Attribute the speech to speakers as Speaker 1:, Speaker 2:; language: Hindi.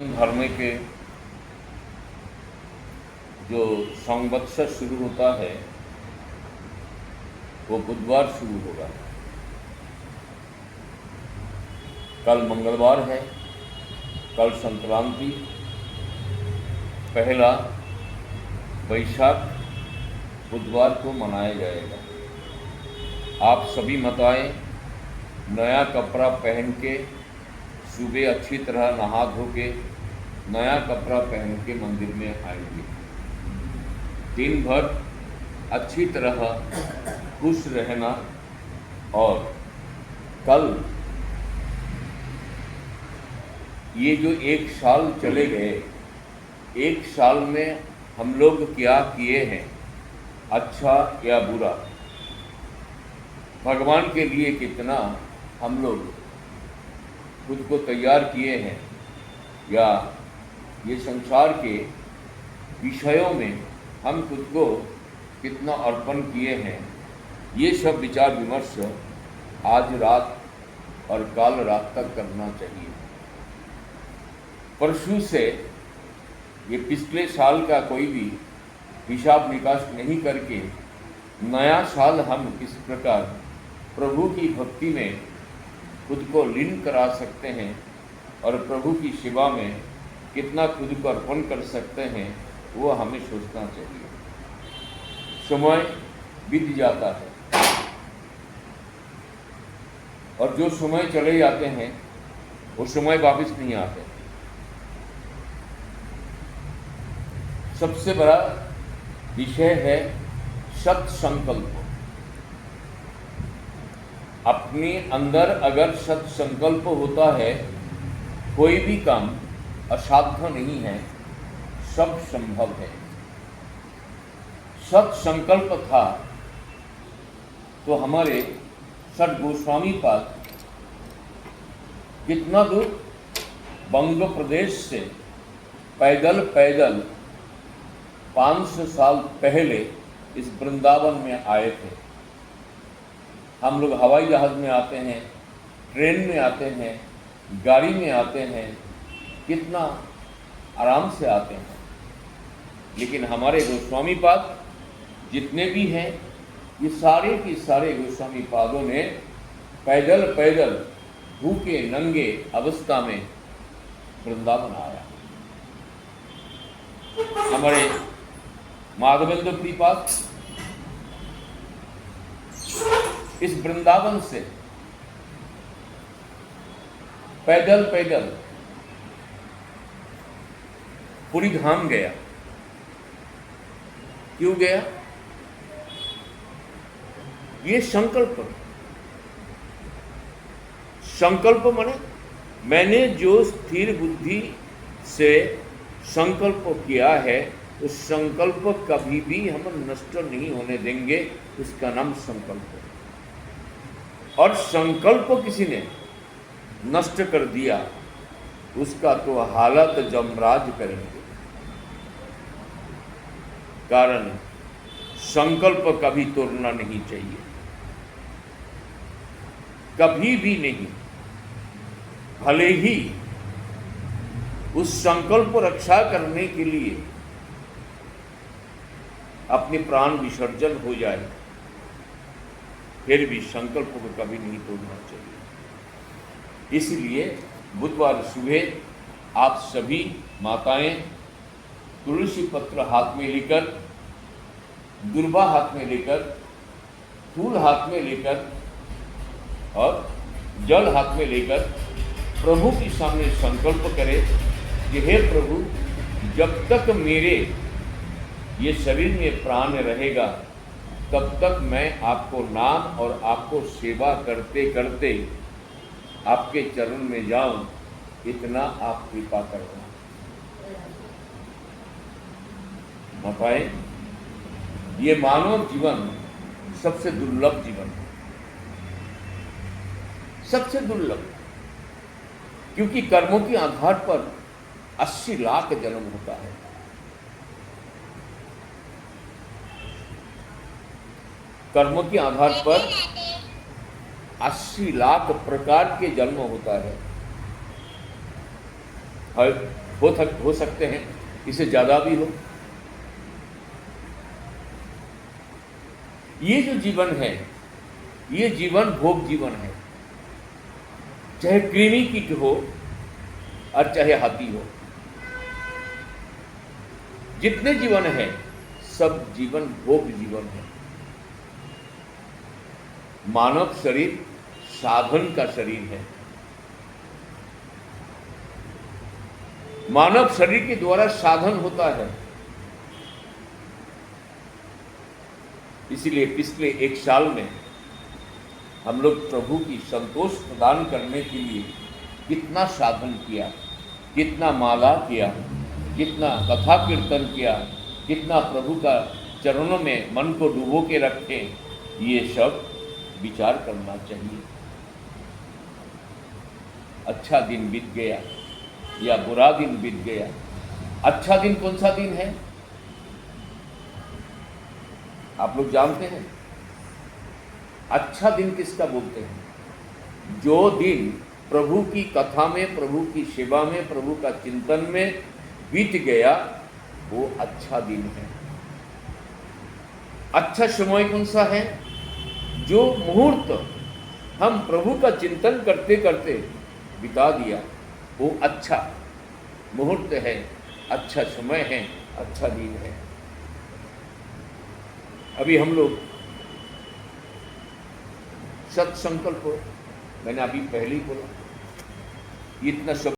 Speaker 1: धर्म के जो संवत्सर शुरू होता है वो बुधवार शुरू होगा। कल मंगलवार है, कल संक्रांति, पहला वैशाख बुधवार को मनाया जाएगा। आप सभी माताएं नया कपड़ा पहन के सुबह अच्छी तरह नहा धो के नया कपड़ा पहन के मंदिर में आएंगे। दिन भर अच्छी तरह खुश रहना और कल ये जो एक साल चले गए, एक साल में हम लोग क्या किए हैं, अच्छा या बुरा, भगवान के लिए कितना हम लोग खुद को तैयार किए हैं या ये संसार के विषयों में हम खुद को कितना अर्पण किए हैं, ये सब विचार विमर्श आज रात और कल रात तक करना चाहिए। परसों से ये पिछले साल का कोई भी हिसाब निकास नहीं करके नया साल हम किस प्रकार प्रभु की भक्ति में खुद को लीन करा सकते हैं और प्रभु की सेवा में कितना खुद को अर्पण कर सकते हैं, वो हमें सोचना चाहिए। समय बीत जाता है और जो समय चले जाते हैं वो समय वापस नहीं आते। सबसे बड़ा विषय है सत्संकल्प। अपने अंदर अगर सत्संकल्प होता है, कोई भी काम असाध्य नहीं है, सब संभव है। सत्संकल्प था तो हमारे सत गोस्वामी पाद कितना दूर बंग प्रदेश से पैदल पैदल 500 साल पहले इस वृंदावन में आए थे। हम लोग हवाई जहाज में आते हैं, ट्रेन में आते हैं, गाड़ी में आते हैं, कितना आराम से आते हैं, लेकिन हमारे गोस्वामी पाद जितने भी हैं, ये सारे के सारे गोस्वामी पादों ने पैदल पैदल भूखे नंगे अवस्था में वृंदावन आया। हमारे माधवेंद्र प्रीपाद इस वृंदावन से पैदल पैदल पुरी धाम गया। क्यों गया? ये संकल्प माने मैंने जो स्थिर बुद्धि से संकल्प किया है, उस संकल्प कभी भी हम नष्ट नहीं होने देंगे। उसका नाम संकल्प है। और संकल्प किसी ने नष्ट कर दिया, उसका तो हालत जमराज करेंगे। कारण संकल्प कभी तोड़ना नहीं चाहिए, कभी भी नहीं। भले ही उस संकल्प रक्षा करने के लिए अपने प्राण विसर्जन हो जाए, फिर भी संकल्प को कभी नहीं तोड़ना चाहिए। इसलिए बुधवार सुबह आप सभी माताएं तुलसी पत्र हाथ में लेकर, दुर्वा हाथ में लेकर, फूल हाथ में लेकर और जल हाथ में लेकर प्रभु के सामने संकल्प करें कि हे प्रभु, जब तक मेरे ये शरीर में प्राण रहेगा, तब तक मैं आपको नाम और आपको सेवा करते करते आपके चरण में जाऊं, इतना आप कृपा करना। माताएं, ये मानव जीवन सबसे दुर्लभ जीवन है, सबसे दुर्लभ, क्योंकि कर्मों के आधार पर 80 लाख जन्म होता है। कर्मों के आधार पर 80 लाख प्रकार के जन्म होता है। हो सकते हैं, इससे ज़्यादा भी हो। ये जो जीवन है, ये जीवन भोग जीवन है, चाहे कृमि कीट हो और चाहे हाथी हो। जितने जीवन है सब जीवन भोग जीवन है। मानव शरीर साधन का शरीर है। मानव शरीर के द्वारा साधन होता है। इसीलिए पिछले एक साल में हम लोग प्रभु की संतोष प्रदान करने के लिए कितना साधन किया, कितना माला किया, कितना कथा कीर्तन किया, कितना प्रभु का चरणों में मन को डुबो के रखे, ये सब विचार करना चाहिए। अच्छा दिन बीत गया या बुरा दिन बीत गया। अच्छा दिन कौन सा दिन है आप लोग जानते हैं? अच्छा दिन किसका बोलते हैं? जो दिन प्रभु की कथा में, प्रभु की सेवा में, प्रभु का चिंतन में बीत गया, वो अच्छा दिन है। अच्छा समय कौन सा है? जो मुहूर्त हम प्रभु का चिंतन करते करते बिता दिया, वो अच्छा मुहूर्त है, अच्छा समय है, अच्छा दिन है। अभी हम लोग सत्संकल्प, मैंने अभी पहले ही बोला, इतना सब